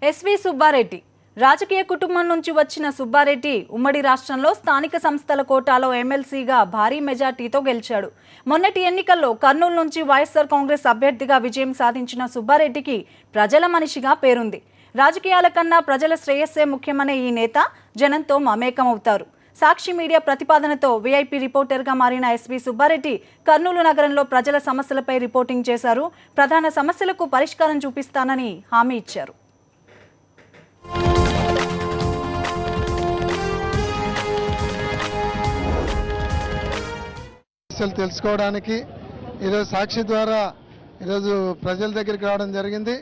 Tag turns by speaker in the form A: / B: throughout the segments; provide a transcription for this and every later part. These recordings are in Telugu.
A: ఎస్వి సుబ్బారెడ్డి రాజకీయ కుటుంబం నుంచి వచ్చిన సుబ్బారెడ్డి ఉమ్మడి రాష్ట్రంలో స్థానిక సంస్థల కోటాలో ఎమ్మెల్సీగా భారీ మెజార్టీతో గెలిచాడు. మొన్నటి ఎన్నికల్లో కర్నూలు నుంచి వైఎస్ఆర్ కాంగ్రెస్ అభ్యర్థిగా విజయం సాధించిన సుబ్బారెడ్డికి ప్రజల మనిషిగా పేరుంది. రాజకీయాల కన్నా ప్రజల శ్రేయస్సే ముఖ్యమనే ఈ నేత జనంతో మమేకమవుతారు. సాక్షి మీడియా ప్రతిపాదనతో వీఐపీ రిపోర్టర్గా మారిన ఎస్వి సుబ్బారెడ్డి కర్నూలు నగరంలో ప్రజల సమస్యలపై రిపోర్టింగ్ చేశారు. ప్రధాన సమస్యలకు పరిష్కారం చూపిస్తానని హామీ ఇచ్చారు.
B: తెలుసుకోవడానికి ఈరోజు సాక్షి ద్వారా ఈరోజు ప్రజల దగ్గరికి రావడం జరిగింది.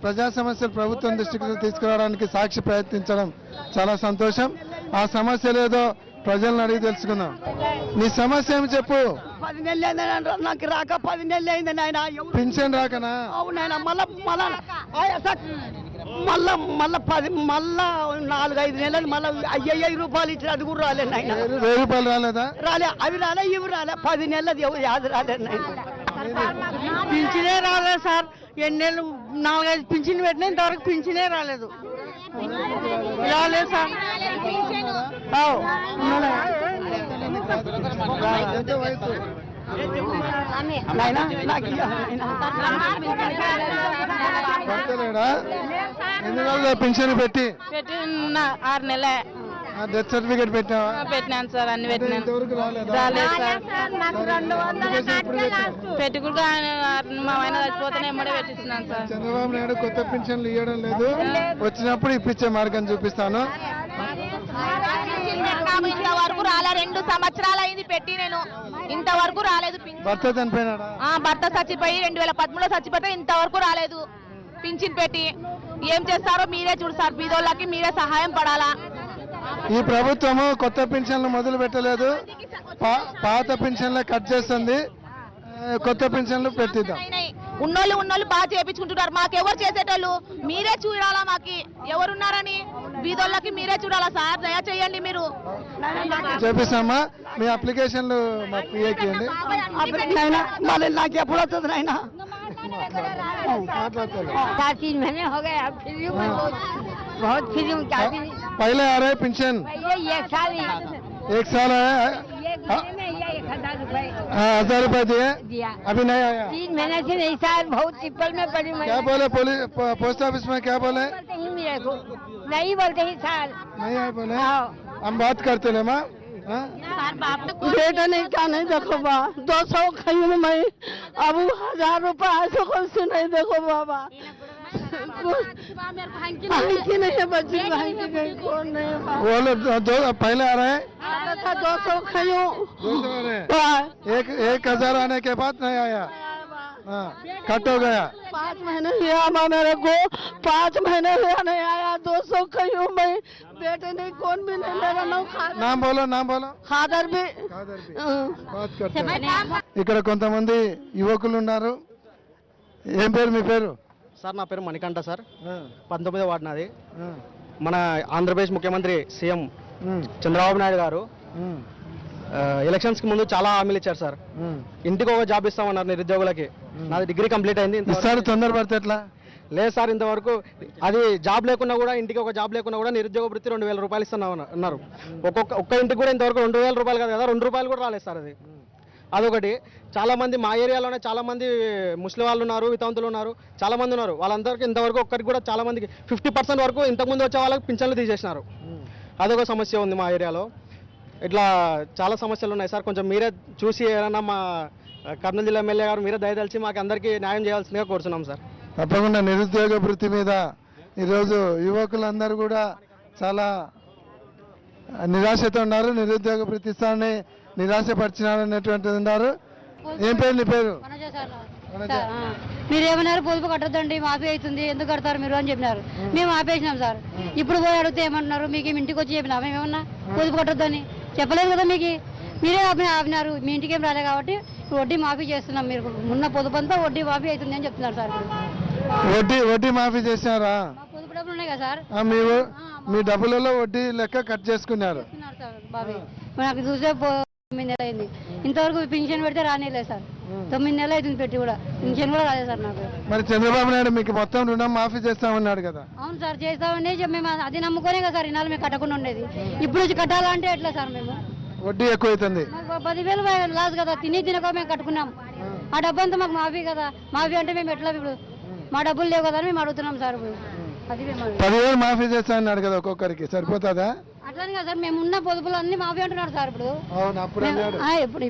B: ప్రజా సమస్యలు ప్రభుత్వం దృష్టికి తీసుకురావడానికి సాక్షి ప్రయత్నించడం చాలా సంతోషం. ఆ సమస్యలు ఏదో ప్రజలను అడిగి తెలుసుకుందాం. నీ సమస్య ఏమి చెప్పు.
C: 10 నెలలు అయింది నాకు రాక, 10 నెలలు అయింది నాయన.
B: పింఛన్ రాకనా?
C: అవునాయన. మళ్ళా 4-5 నెలలు మళ్ళీ 5,000 రూపాయలు ఇచ్చి అది కూడా రాలేదు నాయన.
B: 1000 రూపాయలు రాలేదా?
C: రాలే, అవి రాలే, ఇవి రాలే. 10 నెలలు యాద రాలేదు నాయన. పింఛనే రాలేదు సార్. ఎన్నేళ్ళు 4-5 పింఛన్ పెట్టినా ఇంతవరకు పింఛనే రాలేదు. రాలేదు సార్.
B: పింఛన్ పెట్టి
D: 6 నెలలే.
B: డెత్ సర్టిఫికేట్ పెట్టావా?
D: పెట్టినాను సార్, అన్ని పెట్టినాను. రాలేదు సార్. పెట్టుకుంటూ మా ఆయన చచ్చిపోతేనే ఎమ్మడే పెట్టిస్తున్నాను సార్.
B: చంద్రబాబు నాయుడు కొత్త పింఛన్లు ఇవ్వడం లేదు, వచ్చినప్పుడు ఇప్పించే మార్గం చూపిస్తాను.
D: ఇంతవరకు రాలే. 2 సంవత్సరాలు అయింది పెట్టి, నేను ఇంతవరకు రాలేదు.
B: భర్త చనిపోయినాడా?
D: భర్త చచ్చిపోయి 2013లో చచ్చిపోతే ఇంతవరకు రాలేదు పింఛన్ పెట్టి. ఏం చేస్తారో మీరే చూడు సార్. బీదోళ్ళకి మీరే సహాయం పడాలా.
B: ఈ ప్రభుత్వము కొత్త పింఛన్లు మొదలు పెట్టలేదు, పాత పింఛన్లే కట్ చేస్తుంది. కొత్త పింఛన్లు పెట్టిద్దాం.
D: ఉన్నోళ్ళు బాగా చేపించుకుంటున్నారు. మాకెవరు చేసేటోళ్ళు? మీరే చూడాలా. మాకి ఎవరున్నారని బీదోళ్ళకి మీరే చూడాలా సార్. దయ చేయండి మీరు.
B: చేపిస్తామా? మీ అప్లికేషన్లు మా పిఏకి ఇవ్వండి.
C: మళ్ళీ నాకు ఎప్పుడు వస్తుంది నాయన?
B: पहले आ रहे पेंशन? 1 साल है। 1000 रुपए दिए, अभी नहीं आया।
E: 3 महीने से नहीं सर, बहुत टिप्पल में पड़ी।
B: क्या बोले पोस्ट ऑफिस में? क्या बोले?
E: नहीं बोलते ही सर।
B: नहीं आए बोले? हम बात करते ना माँ।
C: बेटा नहीं क्या नहीं देखो बा, 200 खाई में मैं अब 1000 रुपए ऐसे कुछ नहीं देखो बाबा। नहीं बच्ची कौन नहीं।
B: वो लोग पहले आ रहे हैं
C: 200 खाइयो।
B: 200 आ रहे हैं। 1000 आने के बाद नहीं आया। हाँ, कट हो गया।
C: 5 महीने हुआ मेरे को, 5 महीने हुआ नहीं आया। 200 खाइयो मैं। बेटे नहीं कौन भी नहीं, मेरा
B: नाम बोलो, नाम बोलो.
C: ఖాదర్ भी
B: బాత్ करते हैं. ఇక్కడ కొంతమంది యువకులు ఉన్నారు. ఏం పేరు మీ పేరు?
F: సార్ నా పేరు మణికంఠ సార్. 19వ వార్డు నాది. మన ఆంధ్రప్రదేశ్ ముఖ్యమంత్రి సీఎం చంద్రబాబు నాయుడు గారు ఎలక్షన్స్ కి ముందు చాలా హామీలు ఇచ్చారు సార్. ఇంటికి ఒక జాబ్ ఇస్తామన్నారు నిరుద్యోగులకి. నాది డిగ్రీ కంప్లీట్ అయింది.
B: తొందరపడితే ఎట్లా?
F: లేదు సార్, ఇంతవరకు అది జాబ్ లేకున్నా కూడా, ఇంటికి ఒక జాబ్ లేకున్నా కూడా నిరుద్యోగ వృత్తి 2000 రూపాయలు ఇస్తున్నాం అన్నారు. ఒక్క ఇంటికి కూడా ఇంతవరకు 2000 రూపాయలు కాదు కదా, 2 రూపాయలు కూడా రాలేదు సార్. అదొకటి. చాలా మంది మా ఏరియాలోనే చాలా మంది ముస్లిం వాళ్ళు ఉన్నారు, వితంతులు ఉన్నారు, చాలా మంది ఉన్నారు. వాళ్ళందరికీ ఇంతవరకు ఒక్కరికి కూడా చాలా మందికి 50% వరకు ఇంతకుముందు వచ్చే వాళ్ళకి పింఛన్లు తీసేసినారు. అదొక సమస్య ఉంది మా ఏరియాలో. ఇట్లా చాలా సమస్యలు ఉన్నాయి సార్. కొంచెం మీరే చూసి ఏదైనా మా కర్నూలు జిల్లా ఎమ్మెల్యే గారు మీరే దయదలిచి మాకు అందరికీ న్యాయం చేయాల్సిందిగా కోరుతున్నాం సార్.
B: తప్పకుండా నిరుద్యోగ వృత్తి మీద ఈరోజు యువకులందరూ కూడా చాలా నిరాశతో ఉన్నారు. నిరుద్యోగ వృత్తి ఇస్తానని నిరాశపరిచినారు అనేటువంటిది ఉన్నారు. ఏం పేరు నీ పేరు?
E: మీరు ఏమన్నారు? పొదుపు కట్టద్దండి, మాఫీ అవుతుంది, ఎందుకు కడతారు మీరు అని చెప్పినారు. మేము ఆపేసినాం సార్. ఇప్పుడు పోయి అడిగితే ఏమంటున్నారు? మీకు ఇంటికి వచ్చి చెప్పినా మేమేమన్నా పొదుపు కట్టద్దని చెప్పలేదు కదా. మీరే ఆపినారు. మీ ఇంటికి ఏం రాలే కాబట్టి వడ్డీ మాఫీ చేస్తున్నాం. మీరు ఉన్న పొదుపు అంతా వడ్డీ మాఫీ అవుతుంది అని చెప్తున్నారు సార్.
B: వడ్డీ మాఫీ చేసినారా?
E: పొదుపు డబ్బులు ఉన్నాయి కదా సార్,
B: మీ డబ్బులలో వడ్డీ లెక్క కట్ చేసుకున్నారు
E: సార్. బాబీ నాకు చూసే 9 నెలలు అయింది, ఇంతవరకు పింఛన్ పెడితే రానేలేదు సార్. 9 నెలలు అవుతుంది పెట్టి కూడా పింఛన్ కూడా రాలేదు సార్ నాకు.
B: మరి చంద్రబాబు నాయుడు మీకు మొత్తం రుణం మాఫీ చేస్తామన్నాడు కదా.
E: అవును సార్ చేస్తామని మేము అది నమ్ముకోనే కదా సార్ ఇన్నాళ్ళు మేము కట్టకుండా ఉండేది. ఇప్పుడు వచ్చి కట్టాలంటే ఎట్లా సార్ మేము?
B: వడ్డీ ఎక్కువ అవుతుంది.
E: మాకు 10,000 లాస్ కదా, తినక మేము కట్టుకున్నాం. ఆ డబ్బు అంతా మాకు మాఫీ కదా. మాఫీ అంటే మేము ఎట్లా ఇప్పుడు మా డబ్బులు లేవు కదా అని మేము అడుగుతున్నాం సార్. అది
B: 10,000 మాఫీ చేస్తా అన్నాడు కదా ఒక్కొక్కరికి, సరిపోతుందా?
E: అట్లానే కదా సార్, మేము ఉన్న పొదుపులు అన్ని మాఫీ అంటున్నారు సార్ ఇప్పుడు.
B: అవును, అప్పుడు అన్నాడు.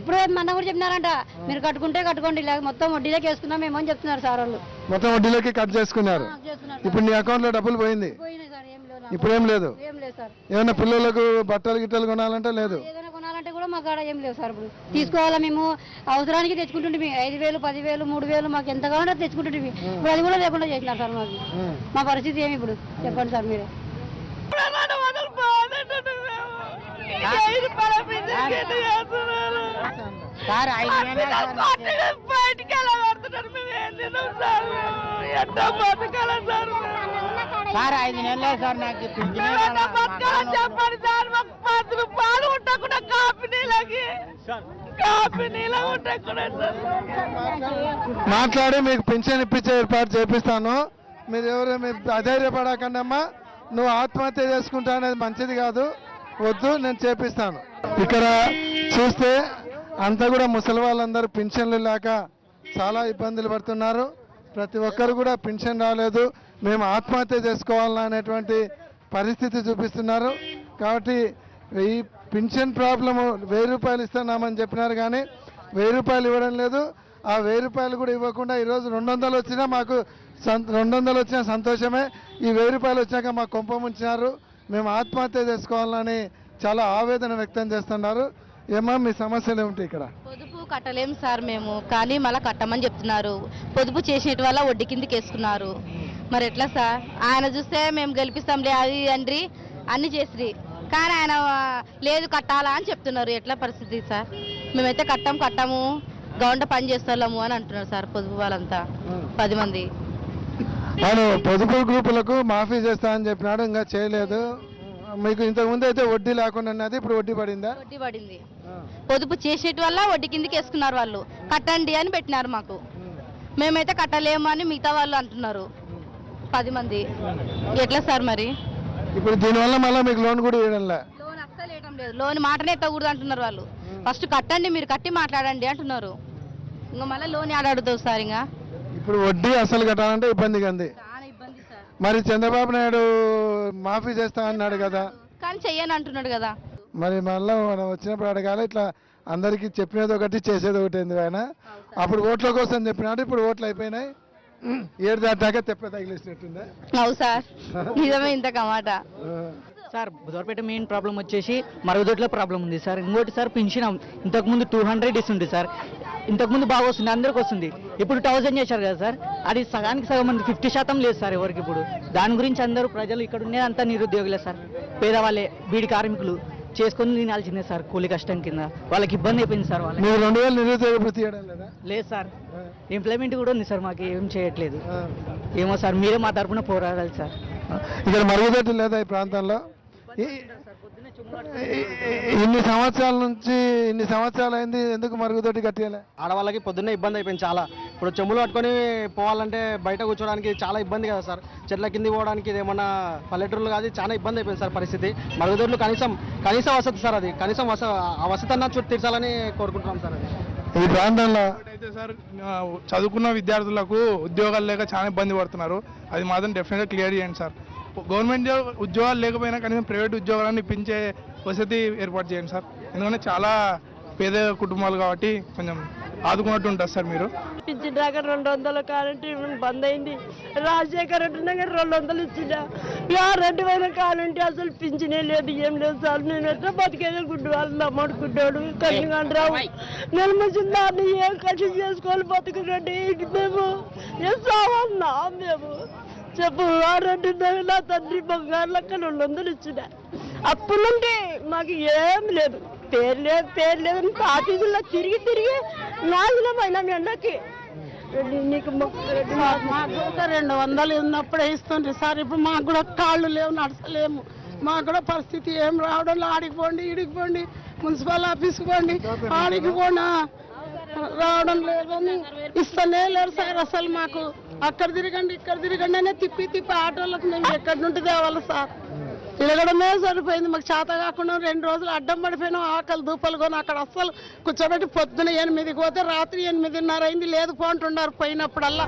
E: ఇప్పుడు మన కూడా చెప్పినారంట మీరు కట్టుకుంటే కట్టుకోండి, లేక మొత్తం వడ్డీలోకి వేసుకున్నాం మేము అని చెప్తున్నారు సార్ వాళ్ళు.
B: మొత్తం వడ్డీలోకి కట్ చేసుకున్నారు. ఇప్పుడు నీ అకౌంట్ లో డబ్బులు పోయింది.
E: పోయినాయి సార్, ఏం లేవు.
B: ఇప్పుడు ఏం లేదు.
E: ఏం లేదు సార్.
B: ఏమన్నా పిల్లలకు బట్టలు గిట్టలు కొనాలంటే లేదు.
E: ఏదైనా కొనాలంటే కూడా మాకు ఆడ ఏం లేవు సార్. ఇప్పుడు తీసుకోవాలా మేము అవసరానికి తెచ్చుకుంటుంటే 5,000, 10,000, 3,000 మాకు ఎంత కావాలంటే తెచ్చుకుంటుంటే ఇప్పుడు అది కూడా లేకుండా చేసినారు సార్ మాకు. మా పరిస్థితి ఏమి ఇప్పుడు చెప్పండి సార్ మీరే.
C: సార్ 5 నెలలు
D: బయటికి ఎలా పడుతున్నారు? మేము ఏం తిన్నాం సార్? ఎంత బతకాల సార్?
C: సార్ 5 నెలలే సార్ నాకు
D: బతకాల చెప్పండి సార్. మాకు 10 రూపాయలు ఉండకుండా కాఫీ నీళ్ళ ఉండకుండా సార్.
B: మాట్లాడి మీకు పింఛన్ ఇప్పించే ఏర్పాటు చేపిస్తాను. మీరు ఎవరు అధైర్యపడకండమ్మా. నువ్వు ఆత్మహత్య చేసుకుంటా అనేది మంచిది కాదు, వద్దు, నేను చేపిస్తాను. ఇక్కడ చూస్తే అంతా కూడా ముసలి వాళ్ళందరూ పింఛన్లు లేక చాలా ఇబ్బందులు పడుతున్నారు. ప్రతి ఒక్కరు కూడా పింఛన్ రాలేదు, మేము ఆత్మహత్య చేసుకోవాలన్నా అనేటువంటి పరిస్థితి చూపిస్తున్నారు. కాబట్టి ఈ పింఛన్ ప్రాబ్లము 1,000 రూపాయలు ఇస్తున్నామని చెప్పినారు, కానీ 1,000 రూపాయలు ఇవ్వడం లేదు. ఆ 1,000 రూపాయలు కూడా ఇవ్వకుండా ఈరోజు 200 వచ్చినా మాకు 200 వచ్చినా సంతోషమే. ఈ 1,000 రూపాయలు వచ్చాక మాకు కొంప ముంచినారు, మేము ఆత్మహత్య చేసుకోవాలని చాలా ఆవేదన వ్యక్తం చేస్తున్నారు. ఏమా మీ సమస్యలు ఏమిటి ఇక్కడ?
D: పొదుపు కట్టలేము సార్ మేము, కానీ మళ్ళీ కట్టమని చెప్తున్నారు. పొదుపు చేసేటి వల్ల వడ్డీ కిందకి వేసుకున్నారు. మరి ఎట్లా సార్? ఆయన చూస్తే మేము గెలిపిస్తాంలే అది అండ్రి అన్ని చేసి, కానీ ఆయన లేదు కట్టాలా అని చెప్తున్నారు. ఎట్లా పరిస్థితి సార్? మేమైతే కట్టము గవర్నమెంట్ పని చేస్తాము అని అంటున్నారు సార్ పొదుపు వాళ్ళంతా 10 మంది.
B: అవును, పొదుపు గ్రూపులకు మాఫీ చేస్తా అని చెప్పినాడు, ఇంకా చేయలేదు. మీకు ఇంతకుముందు అయితే వడ్డీ లేకుండా ఉన్నది, ఇప్పుడు వడ్డీ పడిందా?
D: వడ్డీ పడింది. పొదుపు చేసేటి వల్ల వడ్డీ కిందకి వేసుకున్నారు. వాళ్ళు కట్టండి అని పెట్టినారు మాకు. మేమైతే కట్టలేము అని మిగతా వాళ్ళు అంటున్నారు 10 మంది. ఎట్లా సార్ మరి?
B: ఇప్పుడు దీనివల్ల మళ్ళీ మీకు లోన్ కూడా ఇవ్వడంలే.
D: లోన్ అస్సలు వేయడం లేదు. లోన్ మాటనే ఎత్తకూడదు అంటున్నారు వాళ్ళు. ఫస్ట్ కట్టండి, మీరు కట్టి మాట్లాడండి అంటున్నారు. ఇంకా మళ్ళీ లోన్ ఆడాడుతావు సార్. ఇంకా
B: ఇప్పుడు వడ్డీ అసలు కట్టాలంటే ఇబ్బందిగా ఉంది.
D: చాలా ఇబ్బంది సార్.
B: మరి చంద్రబాబు నాయుడు మాఫీ చేస్తా అన్నాడు కదా,
D: కానీ చెయ్యని అంటున్నాడు కదా.
B: మరి మళ్ళీ మనం వచ్చినప్పుడు అడగాలి. ఇట్లా అందరికి చెప్పినది ఒకటి చేసేది ఒకటి ఎందుకు ఆయన? అప్పుడు ఓట్ల కోసం చెప్పినాడు, ఇప్పుడు ఓట్లు అయిపోయినాయి. 7 దాటాక తెప్ప తగిలేసినట్టుందా?
D: అవు సార్, నిజమే ఇంత కమాట.
G: సార్ బుధవారపేట మెయిన్ ప్రాబ్లం వచ్చేసి మరుగుదొడ్ల ప్రాబ్లం ఉంది సార్. ఇంకోటి సార్ పెన్షన్ ఇంతకుముందు 200 ఇస్తుంది సార్. ఇంతకుముందు బాగా వస్తుంది, అందరికి వస్తుంది. ఇప్పుడు 1000 చేశారు కదా సార్, అది సగానికి సగం మంది 50% లేదు సార్ ఎవరికి. ఇప్పుడు దాని గురించి అందరూ ప్రజలు ఇక్కడ ఉండేదంతా నిరుద్యోగులే సార్. పేదవాళ్ళే, బీడి కార్మికులు చేసుకొని తినాల్సిందే సార్ కూలి కష్టం కింద. వాళ్ళకి ఇబ్బంది అయిపోయింది సార్. వాళ్ళకి
B: మీరు 2,000 నిరుద్యోగ భృతి ఇవ్వడం లేదా?
G: లేదు సార్, ఎంప్లాయ్మెంట్ కూడా ఉంది సార్, మాకు ఏం చేయట్లేదు. ఏమో సార్, మీరే మా తరఫున పోరాడాలి సార్.
B: ఇక్కడ మరుగుదొడ్డి లేదా ఈ ప్రాంతంలో? ఇన్ని సంవత్సరాలు అయింది, ఎందుకు మరుగుదొడ్డి కట్టియాలి?
F: ఆడవాళ్ళకి పొద్దున్నే ఇబ్బంది అయిపోయింది చాలా. ఇప్పుడు చెంబులు పట్టుకొని పోవాలంటే బయట కూర్చోడానికి చాలా ఇబ్బంది కదా సార్. చెట్ల కింది పోవడానికి ఇది ఏమన్నా పల్లెటూరులు కాదు, చాలా ఇబ్బంది అయిపోయింది సార్ పరిస్థితి. మరుగుదొడ్లు కనీసం వసతి సార్, అది కనీసం ఆ వసతి అన్న చుట్టూ తీర్చాలని కోరుకుంటున్నాం సార్. అది
B: ఈ ప్రాంతంలో
H: అయితే సార్ చదువుకున్న విద్యార్థులకు ఉద్యోగాలు లేక చాలా ఇబ్బంది పడుతున్నారు. అది మాత్రం డెఫినెట్గా క్లియర్ చేయండి సార్. గవర్నమెంట్ ఉద్యోగాలు లేకపోయినా కనీసం ప్రైవేట్ ఉద్యోగాలను ఇప్పించే వసతి ఏర్పాటు చేయండి సార్. ఎందుకంటే చాలా పేద కుటుంబాలు కాబట్టి కొంచెం ఆదుకున్నట్టు ఉంటుంది సార్. మీరు
C: పింఛన్ రాక 200 కాలంటే బంద్ అయింది. రాజశేఖర్ రెడ్డి దగ్గర 200 ఇచ్చిందా? రెడ్డి అయిన కాలంటే అసలు పింఛనే లేదు, ఏం లేదు సార్. నేను ఎట్లా బతికేదో గుడ్డు వాళ్ళు అమ్మడుకుంటాడు కన్నిగండ్రావు నెలమూసిన దాన్ని ఏం కష్టం చేసుకోవాలి బతుకురండి. మేము ఏం సావన్నా మేము చెప్పు. ఆ రెడ్డి దగ్గర నా తండ్రి బంగారు లెక్క 200 ఇచ్చిన. అప్పటి నుండి మాకు ఏం లేదు, పేరు లేదని ఆఫీసుల్లో తిరిగి నాశనమైన ఎండకి. నీకు మాకు ఒక 200 ఉన్నప్పుడే ఇస్తుంది సార్. ఇప్పుడు మాకు కూడా కాళ్ళు లేవు, నడచలేము. మాకు కూడా పరిస్థితి ఏం రావడం, ఆడికి పోండి ఈడికి పోండి, మున్సిపల్ ఆఫీస్కి పోండి, ఆడికి పోండి. రావడం లేదు అని ఇస్తలే లేరు సార్. అసలు మాకు అక్కడ తిరగండి ఇక్కడ తిరగండి అనే తిప్పి ఆటోలకు మేము ఎక్కడి నుండి తేవాలి సార్. తిరగడమే సరిపోయింది. మాకు చేత కాకుండా 2 రోజులు అడ్డం పడిపోయినాం. ఆకలి దూపలు కొని అక్కడ అస్సలు కూర్చోబెట్టి పొద్దున 8కి పోతే రాత్రి 8:30 అయింది. లేదు పోంటున్నారు పోయినప్పుడల్లా.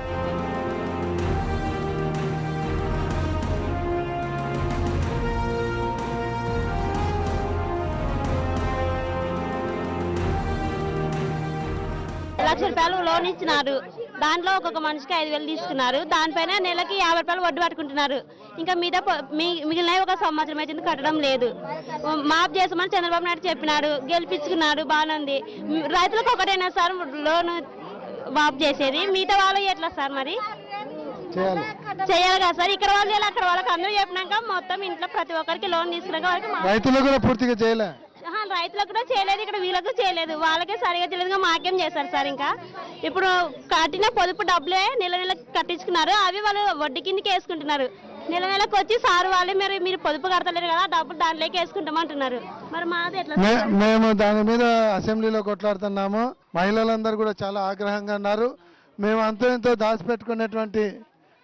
D: ₹1,00,000 లోన్ ఇచ్చినారు. దాంట్లో ఒక్కొక్క మనిషికి 5,000 తీసుకున్నారు. దానిపైన నెలకి ₹50 వడ్డీ పట్టుకుంటున్నారు. ఇంకా మీద మిగిలిన 1 సంవత్సరం అయితే కట్టడం లేదు. మాఫ్ చేసామని చంద్రబాబు నాయుడు చెప్పినాడు, గెలిపించుకున్నాడు, బాగానే ఉంది. రైతులకు ఒకటైనా సార్ లోన్ మాఫ్ చేసేది, మిగతా వాళ్ళు ఎట్లా సార్ మరి చేయాలి కదా సార్. ఇక్కడ వాళ్ళు చేయాలి, అక్కడ వాళ్ళకి అందరూ చెప్పినాక మొత్తం ఇంట్లో ప్రతి ఒక్కరికి లోన్ తీసుకున్నాక
B: రైతులు కూడా పూర్తిగా చేయలే.
D: రైతులకు కూడా చేయలేదు, ఇక్కడ వీళ్ళకు చేయలేదు. వాళ్ళకే సరిగా తెలియదుగా మాకేం చేశారు సార్. ఇంకా ఇప్పుడు కట్టిన పొదుపు డబ్బులే నెల కట్టించుకున్నారు, అవి వాళ్ళు వడ్డీ కిందకి వేసుకుంటున్నారు. నెలకు వచ్చి సార్ వాళ్ళే మీరు పొదుపు కడతలేరు కదా, డబ్బులు దాంట్లోకి వేసుకుంటామంటున్నారు. మరి మాది ఎట్లా?
B: మేము దాని మీద అసెంబ్లీలో కొట్లాడుతున్నాము. మహిళలందరూ కూడా చాలా ఆగ్రహంగా ఉన్నారు. మేము అంతో ఎంతో దాచిపెట్టుకునేటువంటి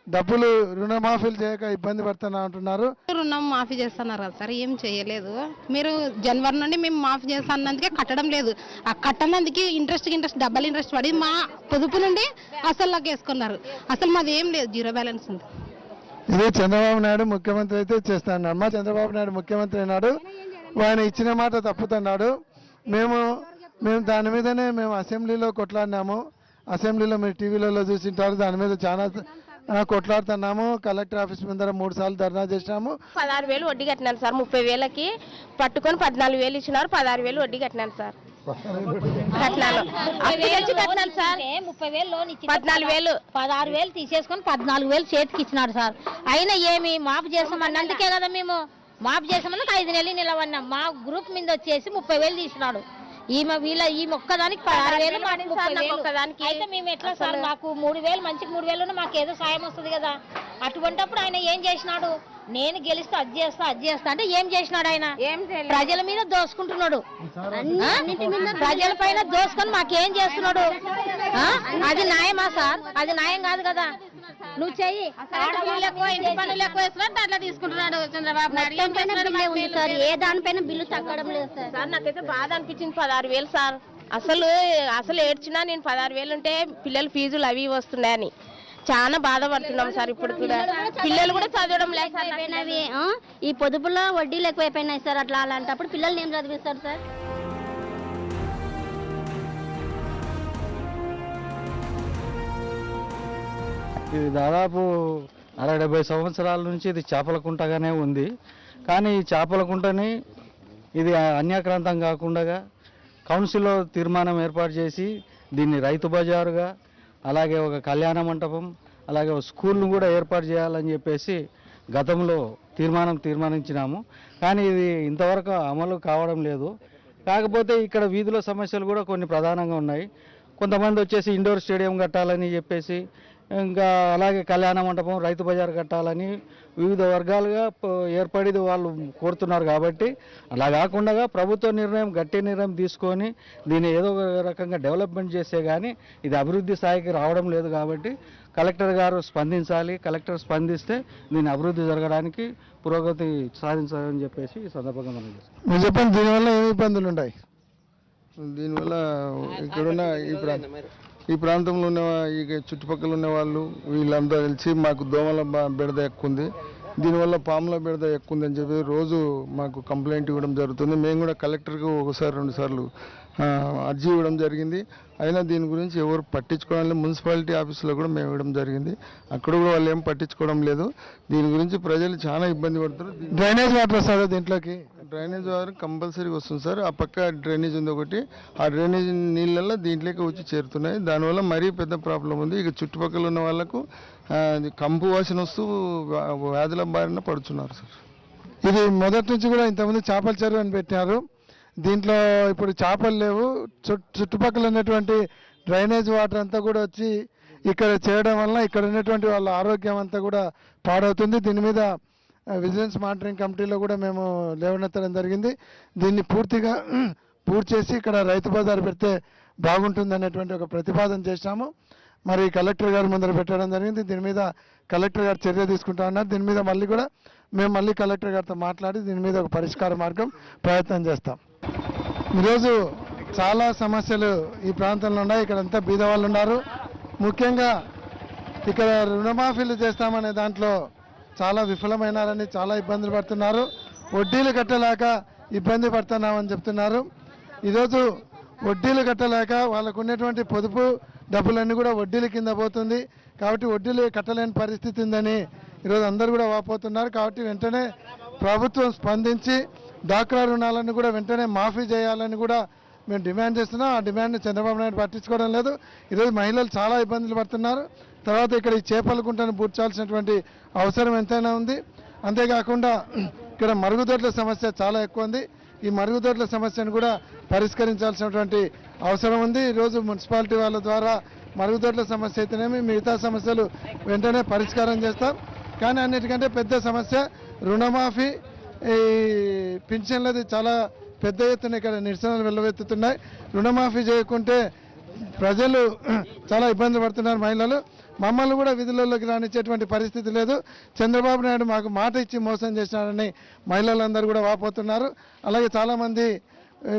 B: డబ్బులు రుణమాఫీలు చేయక ఇబ్బంది పడుతున్నా అంటున్నారు.
I: రుణం మాఫీ చేస్తున్నారు కదా సార్, ఏం చేయలేదు. మీరు జనవరి నుండి మేము మాఫీ చేస్తున్నందుకే కట్టడం లేదు. ఆ కట్టనందుకు ఇంట్రెస్ట్ డబల్ ఇంట్రెస్ట్ పడి మా పొదుపు నుండి అసలులోకి వేసుకున్నారు. అసలు మాది ఏం లేదు, 0 బ్యాలెన్స్ ఉంది.
B: ఇది చంద్రబాబు నాయుడు ముఖ్యమంత్రి అయితే చేస్తున్నాడు. మా చంద్రబాబు నాయుడు ముఖ్యమంత్రి అయినాడు, ఆయన ఇచ్చిన మాట తప్పుతున్నాడు. మేము దాని మీదనే మేము అసెంబ్లీలో కొట్లాడినాము. అసెంబ్లీలో మీరు టీవీలలో చూసింటారు. దాని మీద చాలా కొట్లాడుతున్నాము. కలెక్టర్ ఆఫీస్ ముందర 3 సార్లు ధర్నా చేసినాము.
D: 16,000 వడ్డీ కట్టినాను సార్. 30,000కి పట్టుకొని 14,000 ఇచ్చినారు. 16,000 వడ్డీ కట్టినాను సార్. కట్టినాను సార్.
E: 30,000 లోన్ ఇచ్చి
D: 14,000
E: 16,000 తీసేసుకొని 14,000 చేతికి ఇచ్చినాడు సార్. అయినా ఏమి మాఫ్ చేసామన్నందుకే కదా మేము మాఫ్ చేసామన్నాక 5 నెలలు నిలవన్నాం. మా గ్రూప్ మీద వచ్చేసి 30,000 తీసినాడు. ఈ ఒక్కదానికి 16,000 అయితే మేము ఎట్లా సార్? మాకు 3,000 మంచికి 3,000 మాకు ఏదో సాయం వస్తుంది కదా. అటువంటిప్పుడు ఆయన ఏం చేసినాడు? నేను గెలిస్తే అది చేస్తా అంటే ఏం చేసినాడు? ఆయన ప్రజల మీద దోసుకుంటున్నాడు, ప్రజల పైన దోసుకొని మాకేం చేస్తున్నాడు? అది న్యాయమా సార్? అది న్యాయం కాదు కదా. నువ్వు చెయ్యి, ఇంటి పనులు ఎక్కువ వేస్తున్నా అట్లా తీసుకుంటున్నాడు చంద్రబాబు నాయుడు. సార్ ఏ దానిపైన బిల్లు తగ్గడం లేదు
D: సార్. నాకైతే బాధ అనిపించింది. 16,000 సార్. అసలు ఏడ్చినా నేను 16,000 ఉంటే పిల్లలు ఫీజులు అవి వస్తున్నాయని చాలా బాధపడుతున్నాం సార్. ఇప్పుడు కూడా పిల్లలు కూడా చదవడం లేదు సార్.
E: ఈ పొదుపులో వడ్డీలు ఎక్కువైపోయినాయి సార్. అట్లా అలాంటప్పుడు పిల్లల్ని ఏం చదివిస్తారు సార్?
J: ఇది దాదాపు 60-70 సంవత్సరాల నుంచి ఇది చేపల కుంటగానే ఉంది. కానీ ఈ చేపల కుంటని ఇది అన్యాక్రాంతం కాకుండా కౌన్సిల్లో తీర్మానం ఏర్పాటు చేసి దీన్ని రైతు బజారుగా, అలాగే ఒక కళ్యాణ మంటపం, అలాగే ఒక స్కూల్ను కూడా ఏర్పాటు చేయాలని చెప్పేసి గతంలో తీర్మానించినాము. కానీ ఇది ఇంతవరకు అమలు కావడం లేదు. కాకపోతే ఇక్కడ వీధుల సమస్యలు కూడా కొన్ని ప్రధానంగా ఉన్నాయి. కొంతమంది వచ్చేసి ఇండోర్ స్టేడియం కట్టాలని చెప్పేసి, ఇంకా అలాగే కళ్యాణ మంటపం, రైతు బజార్ కట్టాలని వివిధ వర్గాలుగా ఏర్పడి వాళ్ళు కోరుతున్నారు. కాబట్టి అలా కాకుండా ప్రభుత్వ నిర్ణయం, గట్టి నిర్ణయం తీసుకొని దీన్ని ఏదో ఒక రకంగా డెవలప్మెంట్ చేస్తే కానీ ఇది అభివృద్ధి స్థాయికి రావడం లేదు. కాబట్టి కలెక్టర్ గారు స్పందించాలి. కలెక్టర్ స్పందిస్తే దీన్ని అభివృద్ధి జరగడానికి, పురోగతి సాధించాలని చెప్పేసి ఈ సందర్భంగా మనం చేస్తాం.
B: మీరు చెప్పండి, దీనివల్ల ఏమి ఇబ్బందులు ఉన్నాయి? దీనివల్ల ఇక్కడున్న ఈ ప్రాంతంలో ఉన్న ఈ చుట్టుపక్కల ఉన్న వాళ్ళు వీళ్ళంతా కలిసి మాకు దోమల బెడద ఎక్కువ ఉంది, దీనివల్ల పాముల బెడద ఎక్కువ ఉందని చెప్పి రోజు మాకు కంప్లైంట్ ఇవ్వడం జరుగుతుంది. మేము కూడా కలెక్టర్కి 1-2 సార్లు అర్జీ ఇవ్వడం జరిగింది. అయినా దీని గురించి ఎవరు పట్టించుకోవడం లేదు. మున్సిపాలిటీ ఆఫీసులో కూడా మేము ఇవ్వడం జరిగింది, అక్కడ కూడా వాళ్ళు ఏం పట్టించుకోవడం లేదు. దీని గురించి ప్రజలు చాలా ఇబ్బంది పడుతున్నారు. డ్రైనేజ్ వాటర్ వస్తుంది దీంట్లోకి? డ్రైనేజ్ వాటర్ కంపల్సరీ వస్తుంది సార్. ఆ పక్క డ్రైనేజ్ ఉంది ఒకటి, ఆ డ్రైనేజ్ నీళ్ళల్లో దీంట్లోకి వచ్చి చేరుతున్నాయి. దానివల్ల మరీ పెద్ద ప్రాబ్లం ఉంది. ఇక చుట్టుపక్కల ఉన్న వాళ్ళకు కంపు వాసన వస్తూ వ్యాధుల బారిన పడుతున్నారు సార్. ఇది మొదటి నుంచి కూడా ఇంతకుముందు చేపల చెరువు అని పెట్టారు. దీంట్లో ఇప్పుడు చేపలు లేవు. చుట్టుపక్కల ఉన్నటువంటి డ్రైనేజ్ వాటర్ అంతా కూడా వచ్చి ఇక్కడ చేయడం వల్ల ఇక్కడ ఉన్నటువంటి వాళ్ళ ఆరోగ్యం అంతా కూడా పాడవుతుంది. దీని మీద విజిలెన్స్ మానిటరింగ్ కమిటీలో కూడా మేము లేవనెత్తడం జరిగింది. దీన్ని పూర్తి చేసి ఇక్కడ రైతు బజార్ పెడితే బాగుంటుందనేటువంటి ఒక ప్రతిపాదన చేశాము. మరి కలెక్టర్ గారు ముందర పెట్టడం జరిగింది. దీని మీద కలెక్టర్ గారు చర్య తీసుకుంటా ఉన్నారు. దీని మీద మేము మళ్ళీ కలెక్టర్ గారితో మాట్లాడి దీని మీద ఒక పరిష్కార మార్గం ప్రయత్నం చేస్తాం. ఈరోజు చాలా సమస్యలు ఈ ప్రాంతంలో ఉన్నాయి. ఇక్కడ అంతా బీద వాళ్ళు ఉన్నారు. ముఖ్యంగా ఇక్కడ రుణమాఫీలు చేస్తామనే దాంట్లో చాలా విఫలమైనారని చాలా ఇబ్బందులు పడుతున్నారు. వడ్డీలు కట్టలేక ఇబ్బంది పడుతున్నామని చెప్తున్నారు. ఈరోజు వడ్డీలు కట్టలేక వాళ్ళకు ఉన్నటువంటి పొదుపు డబ్బులన్నీ కూడా వడ్డీల కింద పోతుంది. కాబట్టి వడ్డీలు కట్టలేని పరిస్థితి ఉందని ఈరోజు అందరూ కూడా వాపోతున్నారు. కాబట్టి వెంటనే ప్రభుత్వం స్పందించి డ్వాక్రా రుణాలను కూడా వెంటనే మాఫీ చేయాలని కూడా మేము డిమాండ్ చేస్తున్నాం. ఆ డిమాండ్ని చంద్రబాబు నాయుడు పట్టించుకోవడం లేదు. ఈరోజు మహిళలు చాలా ఇబ్బందులు పడుతున్నారు. తర్వాత ఇక్కడ ఈ చేపల గుంటను పూడ్చాల్సినటువంటి అవసరం ఎంతైనా ఉంది. అంతేకాకుండా ఇక్కడ మరుగుదొడ్ల సమస్య చాలా ఎక్కువ ఉంది. ఈ మరుగుదొడ్ల సమస్యను కూడా పరిష్కరించాల్సినటువంటి అవసరం ఉంది. ఈరోజు మున్సిపాలిటీ వాళ్ళ ద్వారా మరుగుదొడ్ల సమస్య అయితేనేమి మిగతా సమస్యలు వెంటనే పరిష్కారం చేస్తాం. కానీ అన్నిటికంటే పెద్ద సమస్య రుణమాఫీ, ఈ పింఛన్లది చాలా పెద్ద ఎత్తున ఇక్కడ నిరసనలు వెల్లువెత్తుతున్నాయి. రుణమాఫీ చేయకుంటే ప్రజలు చాలా ఇబ్బంది పడుతున్నారు. మహిళలు మమ్మల్ని కూడా విధులలోకి రానిచ్చేటువంటి పరిస్థితి లేదు. చంద్రబాబు నాయుడు మాకు మాట ఇచ్చి మోసం చేసినారని మహిళలందరూ కూడా వాపోతున్నారు. అలాగే చాలామంది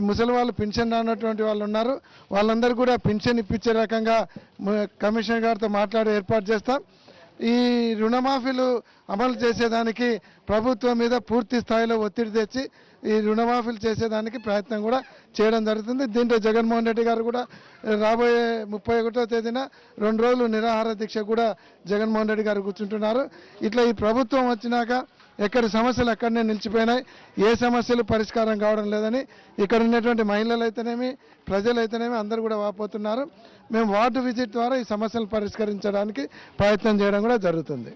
B: ముసలి వాళ్ళు పింఛన్ రానటువంటి వాళ్ళు ఉన్నారు. వాళ్ళందరూ కూడా పింఛన్ ఇప్పించే రకంగా కమిషనర్ గారితో మాట్లాడి ఏర్పాటు చేస్తాం. ఈ రుణమాఫీలు అమలు చేసేదానికి ప్రభుత్వం మీద పూర్తి స్థాయిలో ఒత్తిడి తెచ్చి ఈ రుణమాఫీలు చేసేదానికి ప్రయత్నం కూడా చేయడం జరుగుతుంది. దీంట్లో జగన్మోహన్ రెడ్డి గారు కూడా రాబోయే 31వ తేదీన 2 రోజులు నిరాహార దీక్ష కూడా జగన్మోహన్ రెడ్డి గారు కూర్చుంటున్నారు. ఇట్లా ఈ ప్రభుత్వం వచ్చినాక ఎక్కడి సమస్యలు అక్కడనే నిలిచిపోయినాయి. ఏ సమస్యలు పరిష్కారం కావడం లేదని ఇక్కడ ఉన్నటువంటి మహిళలు అయితేనేమి ప్రజలైతేనేమి అందరూ కూడా వాపోతున్నారు. మేము వార్డు విజిట్ ద్వారా ఈ సమస్యలు పరిష్కరించడానికి ప్రయత్నం చేయడం కూడా జరుగుతుంది.